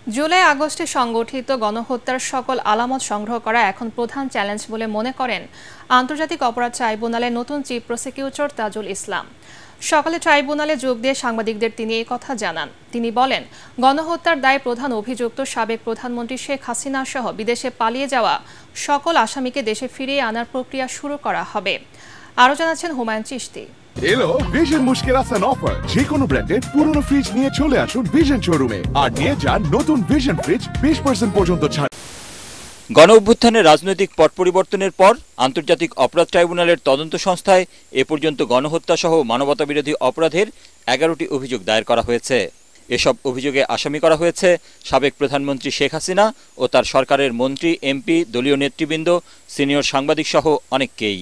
জুলাই আগস্টে সংগঠিত গণহত্যার সকল আলামত সংগ্রহ করা এখন প্রধান চ্যালেঞ্জ বলে মনে করেন আন্তর্জাতিক অপরাধ ট্রাইব্যুনালের নতুন চিফ প্রসিকিউটর তাজুল ইসলাম। সকালে ট্রাইব্যুনালে যোগ দিয়ে সাংবাদিকদের তিনি এই কথা জানান। তিনি বলেন, গণহত্যার দায়ে প্রধান অভিযুক্ত সাবেক প্রধানমন্ত্রী শেখ হাসিনা সহ বিদেশে পালিয়ে যাওয়া সকল আসামিকে দেশে ফিরিয়ে আনার প্রক্রিয়া শুরু করা হবে। আরও জানাচ্ছেন হুমায়ুন চিশতি। এলো ভিশন মুশকিল আসান অফার। যে কোনো ব্র্যান্ডের পুরনো ফ্রিজ নিয়ে চলে আসুন ভিশন শোরুমে আর নিয়ে যান নতুন ভিশন ফ্রিজ 20% পর্যন্ত ছাড়। গণ অভ্যুত্থানের রাজনৈতিক পট পরিবর্তনের পর আন্তর্জাতিক অপরাধ ট্রাইব্যুনালের তদন্ত সংস্থায় এ পর্যন্ত গণহত্যা সহ মানবতাবিরোধী অপরাধের 11টি অভিযোগ দায়ের করা হয়েছে। এসব অভিযোগে আসামি করা হয়েছে সাবেক প্রধানমন্ত্রী শেখ হাসিনা ও তার সরকারের মন্ত্রী, এমপি, দলীয় নেতৃবৃন্দ, সিনিয়র সাংবাদিক সহ অনেককেই।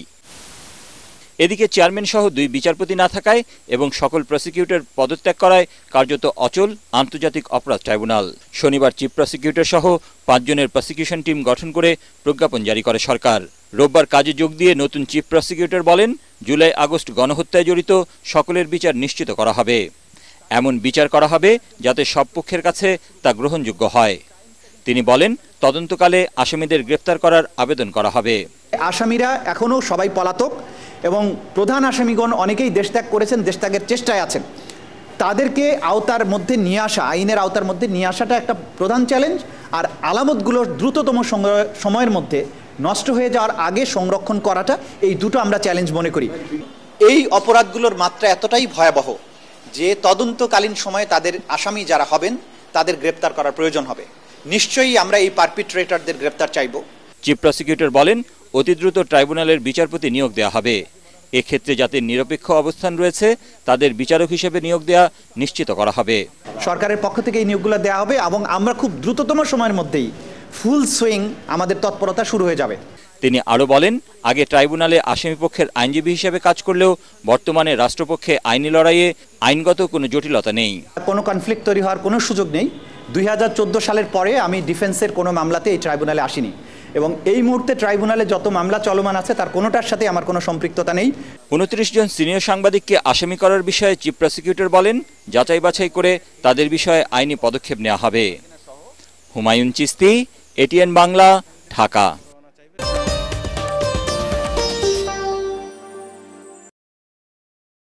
এদিকে চেয়ারম্যান সহ 2 বিচারপতি না থাকায় এবং সকল প্রসিকিউটর পদত্যাগ করায় কার্যত অচল আন্তর্জাতিক অপরাধ ট্রাইব্যুনাল। শনিবার চিফ প্রসিকিউটর সহ 5 জনের প্রসিকিউশন টিম গঠন করে প্রজ্ঞাপন জারি করে সরকার। রোববার কাজে যোগ দিয়ে নতুন চিফ প্রসিকিউটর বলেন, জুলাই আগস্ট গণহত্যায় জড়িত সকলের বিচার নিশ্চিত করা হবে। এমন বিচার করা হবে যাতে সব পক্ষের কাছে তা গ্রহণযোগ্য হয়। তিনি বলেন, তদন্তকালে আসামিদের গ্রেফতার করার আবেদন করা হবে। আসামিরা এখনও সবাই পলাতক এবং প্রধান আসামিগণ অনেকেই দেশত্যাগ করেছেন, দেশত্যাগের চেষ্টায় আছেন। তাদেরকে আওতার মধ্যে নিয়ে আসা, আইনের আওতার মধ্যে নিয়ে আসাটা একটা প্রধান চ্যালেঞ্জ। আর আলামতগুলোর দ্রুততম সময়ের মধ্যে নষ্ট হয়ে যাওয়ার আগে সংরক্ষণ করাটা, এই দুটো আমরা চ্যালেঞ্জ মনে করি। এই অপরাধগুলোর মাত্রা এতটাই ভয়াবহ যে তদন্তকালীন সময়ে তাদের আসামি যারা হবেন তাদের গ্রেপ্তার করার প্রয়োজন হবে। নিশ্চয়ই আমরা এই পারপিট্রেটরদের গ্রেপ্তার চাইব। চিফ প্রসিকিউটর বলেন, অতি দ্রুত ট্রাইব্যুনালের বিচারপতি নিয়োগ দেওয়া হবে। এক্ষেত্রে যাদের নিরপেক্ষ অবস্থান রয়েছে তাদের বিচারক হিসেবে নিয়োগ দেওয়া নিশ্চিত করা হবে। সরকারের পক্ষ থেকে এই নিয়োগগুলো দেওয়া হবে এবং আমরা খুব দ্রুততম সময়ের মধ্যেই ফুল সুইং আমাদের তৎপরতা শুরু হয়ে যাবে। তিনি আরও বলেন, আগে ট্রাইব্যুনালে আসামিপক্ষের আইনজীবী হিসেবে কাজ করলেও বর্তমানে রাষ্ট্রপক্ষে আইনি লড়াইয়ে আইনগত কোনো জটিলতা নেই। কোনো কনফ্লিক্ট তৈরি হওয়ার কোনো সুযোগ নেই। 2014 সালের পরে আমি ডিফেন্সের কোনো মামলাতে এই ট্রাইব্যুনালে আসিনি এবং এই মুহূর্তে ট্রাইব্যুনালে যত মামলা চলমান আছে তার কোনোটার সাথে আমার কোনো সম্পৃক্ততা নেই। 29 জন সিনিয়র সাংবাদিককে আসামি করার বিষয়ে চিফ প্রসিকিউটর বলেন, যাচাই বাছাই করে তাদের বিষয়ে আইনি পদক্ষেপ নেওয়া হবে। হুমায়ুন চিশতি, এটিএন বাংলা, ঢাকা।